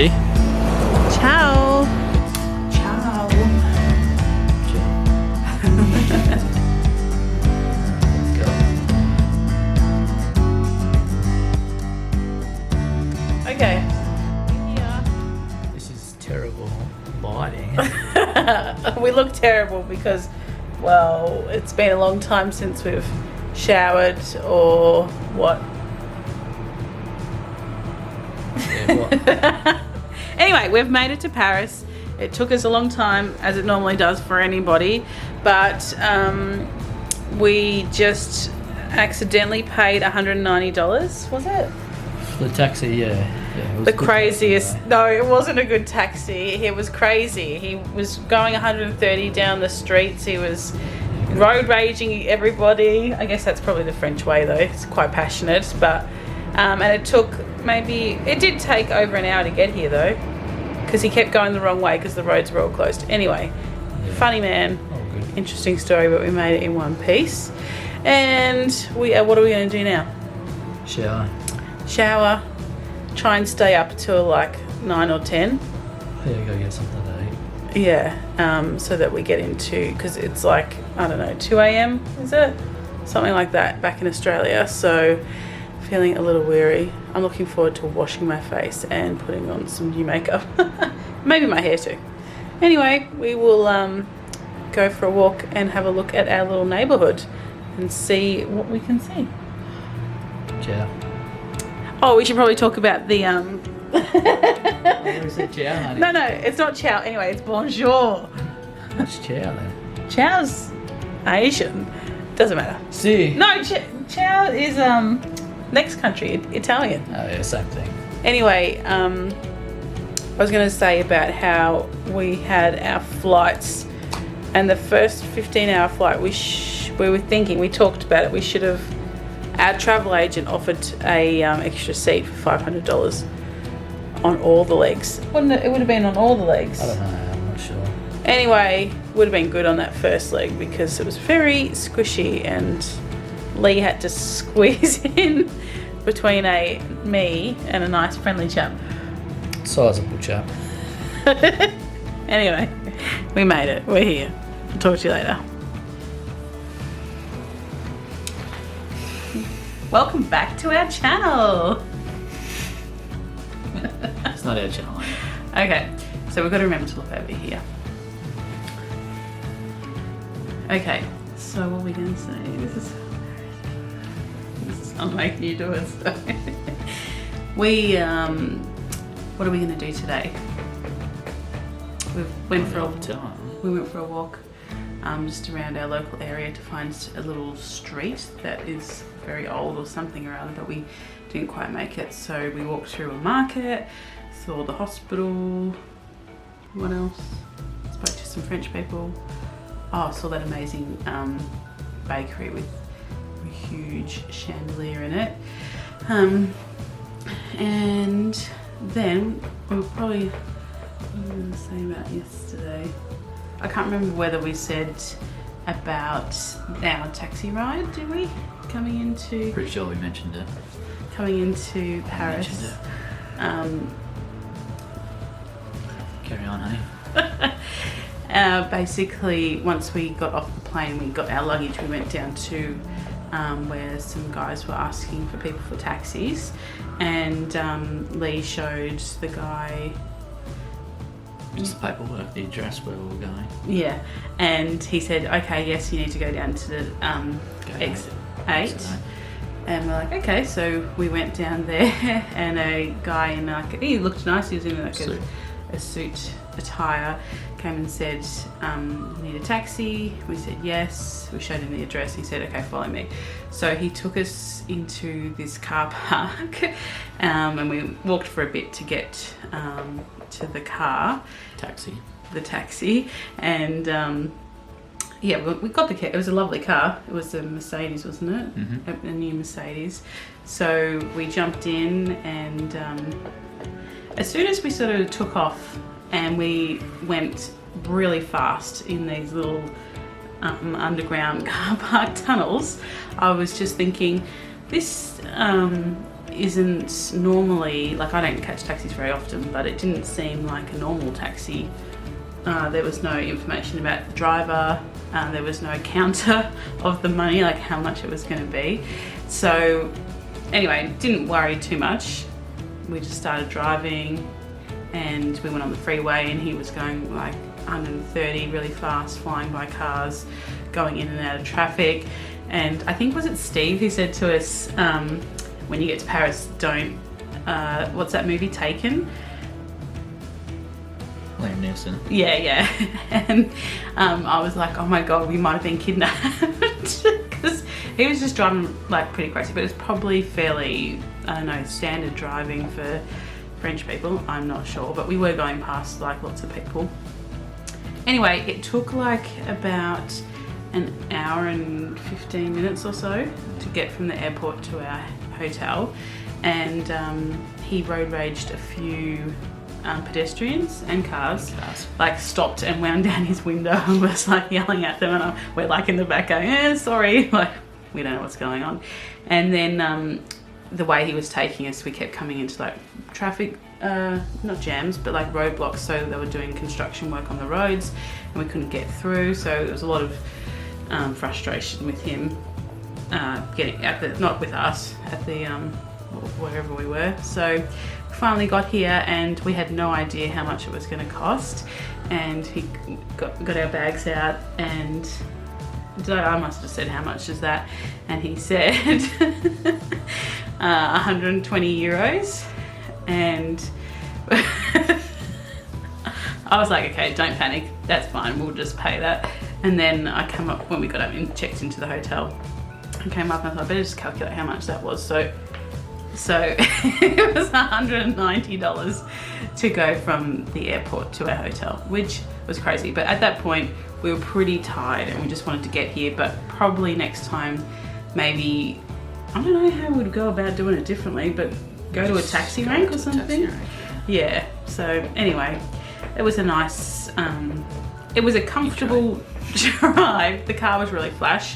See? Ciao. Ciao. Let's go. Okay. This is terrible lighting. We look terrible because, well, it's been a long time since we've showered or what. Yeah, what? Anyway, we've made it to Paris. It took us a long time, as it normally does for anybody, but we just accidentally paid $190, was it? The taxi, yeah. It was The a good craziest. taxi, No, it wasn't a good taxi. It was crazy. He was going 130 down the streets. He was road raging everybody. I guess that's probably the French way, though. It's quite passionate, but and it did take over an hour to get here, though, because he kept going the wrong way because the roads were all closed. Anyway, Yeah. funny man. Oh, good. Interesting story, but we made it in one piece. And what are we going to do now? Shower, try and stay up till like 9 or 10. Yeah, go get something to eat. Yeah, so that we get into, because it's like, I don't know, 2 a.m, is it? Something like that back in Australia. So feeling a little weary. I'm looking forward to washing my face and putting on some new makeup. Maybe my hair too. Anyway, we will go for a walk and have a look at our little neighbourhood and see what we can see. Ciao. Oh, we should probably talk about the Oh, we said ciao, honey. No, it's not ciao. Anyway, it's bonjour. What's ciao then? Ciao's Asian. Doesn't matter. See. No, ciao is next country, Italian. Oh yeah, same thing. Anyway, I was going to say about how we had our flights, and the first 15-hour flight we talked about it. We should have. Our travel agent offered a extra seat for $500 on all the legs. Wouldn't it? It would have been on all the legs. I don't know, I'm not sure. Anyway, would have been good on that first leg because it was very squishy and Lee had to squeeze in between me and a nice friendly chap. Sizable chap. Anyway, we made it. We're here. I'll talk to you later. Welcome back to our channel. It's not our channel. Okay, so we've got to remember to look over here. Okay, so what are we going to say? This is I'm making you do it. So. What are we going to do today? We went for a walk just around our local area to find a little street that is very old or something or other, but we didn't quite make it. So we walked through a market, saw the hospital. What else? Spoke to some French people. Oh, I saw that amazing bakery with a huge chandelier in it. And then we'll probably, what was I going to say about yesterday? I can't remember whether we said about our taxi ride, did we? Coming into Pretty sure we mentioned it. Paris. Carry on, honey. Basically, once we got off the plane, we got our luggage, we went down to where some guys were asking for people for taxis, and Lee showed the guy Just the paperwork, the address where we were going. Yeah, and he said, okay, yes, you need to go down to the exit 8. And we're like, okay, so we went down there, and a guy in he looked nice, he was in like a suit attire, came and said, need a taxi? We said yes, we showed him the address, he said, okay, follow me. So he took us into this car park, and we walked for a bit to get to the car. The taxi, and yeah, we got the car. It was a lovely car. It was a Mercedes, wasn't it? Mm-hmm. A new Mercedes. So we jumped in, and as soon as we sort of took off, and we went really fast in these little underground car park tunnels, I was just thinking, this isn't normally, like, I don't catch taxis very often, but it didn't seem like a normal taxi. There was no information about the driver. There was no counter of the money, like how much it was going to be. So anyway, didn't worry too much. We just started driving and we went on the freeway, and he was going like 130 really fast, flying by cars, going in and out of traffic. And I think, was it Steve who said to us, when you get to Paris, don't, what's that movie, Taken? Liam Neeson. Yeah. And I was like, oh my God, we might have been kidnapped. Because he was just driving like pretty crazy, but it's probably fairly, I don't know, standard driving for French people. I'm not sure, but we were going past like lots of people. Anyway, it took like about an hour and 15 minutes or so to get from the airport to our hotel, and he road raged a few pedestrians and cars, like stopped and wound down his window and was like yelling at them, and we're like in the back going, sorry, like we don't know what's going on. And then the way he was taking us, we kept coming into like traffic, not jams, but like roadblocks. So they were doing construction work on the roads and we couldn't get through. So there was a lot of frustration with him getting at the, not with us, at the wherever we were. So we finally got here and we had no idea how much it was going to cost. And he got our bags out, and I must have said, how much is that? And he said 120 euros. And I was like, okay, don't panic, that's fine, we'll just pay that. And then I came up, when we got up and checked into the hotel, I came up and I thought, I better just calculate how much that was. So it was $190 to go from the airport to our hotel, which was crazy. But at that point, we were pretty tired and we just wanted to get here. But probably next time, maybe, I don't know how we'd go about doing it differently, but go to a taxi rank or something. Yeah. So anyway, it was a nice, it was a comfortable drive. The car was really flash.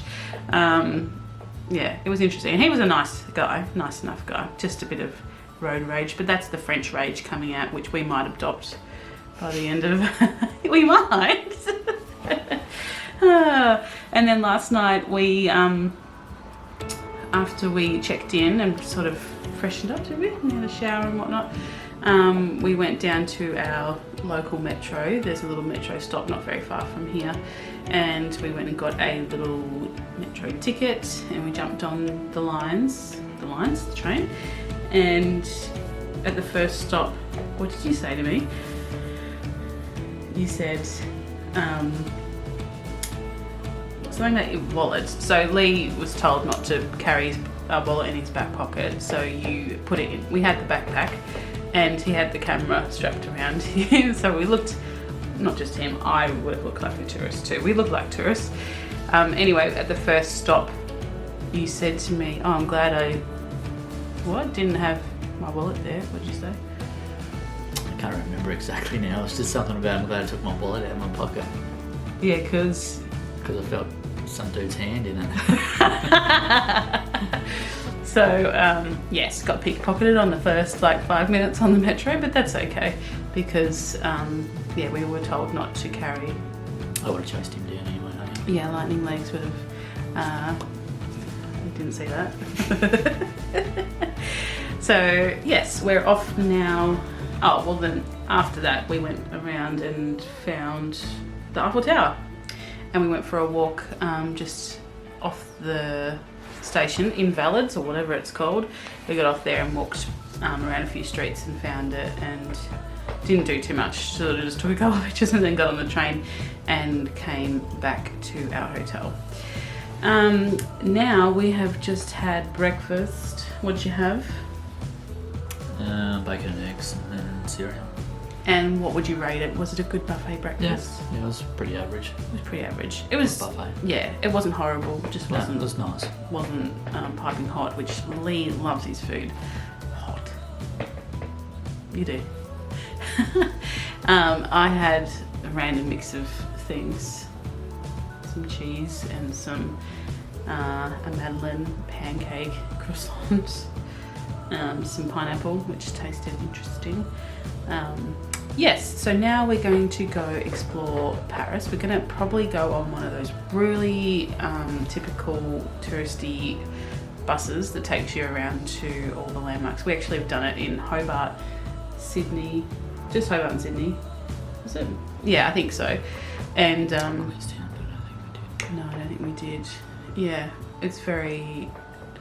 Yeah, it was interesting. And he was a nice guy, nice enough guy. Just a bit of road rage, but that's the French rage coming out, which we might adopt by the end of, we might. And then last night we, after we checked in and sort of freshened up a bit and had a shower and whatnot, we went down to our local metro. There's a little metro stop not very far from here, and we went and got a little metro ticket and we jumped on the train. And at the first stop, what did you say to me? You said something about your wallet. So Lee was told not to carry his wallet in his back pocket, so you put it in. We had the backpack and he had the camera strapped around him, so we looked, not just him, I would look like a tourist too. We looked like tourists. Anyway, at the first stop, you said to me, oh, I'm glad I didn't have my wallet there. What did you say? I can't remember exactly now. It's just something about, I'm glad I took my wallet out of my pocket. Yeah, because I felt some dude's hand in it. So, yes, got pickpocketed on the first like 5 minutes on the metro, but that's okay because, yeah, we were told not to carry. I would have chased him down anyway, don't you? Yeah, lightning legs would have, didn't see that. So, yes, we're off now. Oh, well then, after that, we went around and found the Eiffel Tower. And we went for a walk just off the station, Invalids or whatever it's called. We got off there and walked around a few streets and found it, and didn't do too much. Sort of just took a couple of pictures and then got on the train and came back to our hotel. Now we have just had breakfast. What'd you have? Bacon and eggs and cereal. And what would you rate it? Was it a good buffet breakfast? Yeah, it was pretty average. It was pretty average. It was buffet. Yeah, it wasn't horrible. It just wasn't. No, it was nice. Wasn't piping hot, which Lee loves his food hot. You do. I had a random mix of things, some cheese and some a madeleine pancake croissant. some pineapple, which tasted interesting. Yes, so now we're going to go explore Paris. We're going to probably go on one of those really typical touristy buses that takes you around to all the landmarks. We actually have done it in Hobart, Sydney, just Hobart and Sydney. Was it? Yeah, I think so. And Queenstown, but I think we did. no, I don't think we did. Yeah, it's very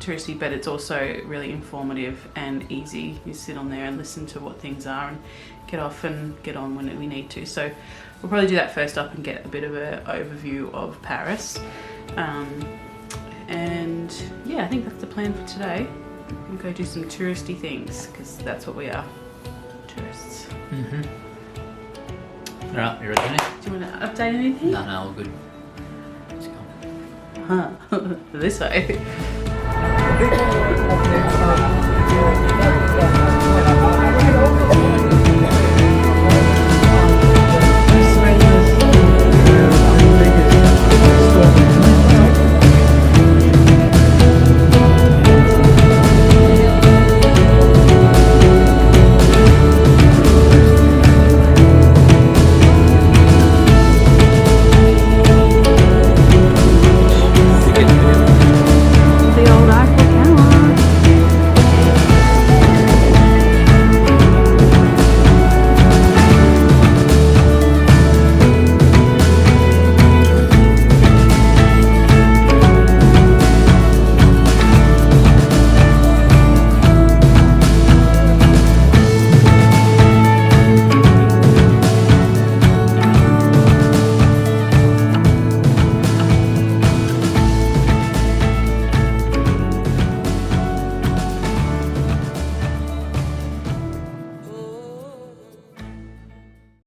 touristy, but it's also really informative and easy. You sit on there and listen to what things are and get off and get on when we need to. So we'll probably do that first up and get a bit of an overview of Paris. And yeah, I think that's the plan for today. We'll go do some touristy things because that's what we are, tourists. All right, you ready? Do you want to update anything? No, all good. Let's go. Huh. This way.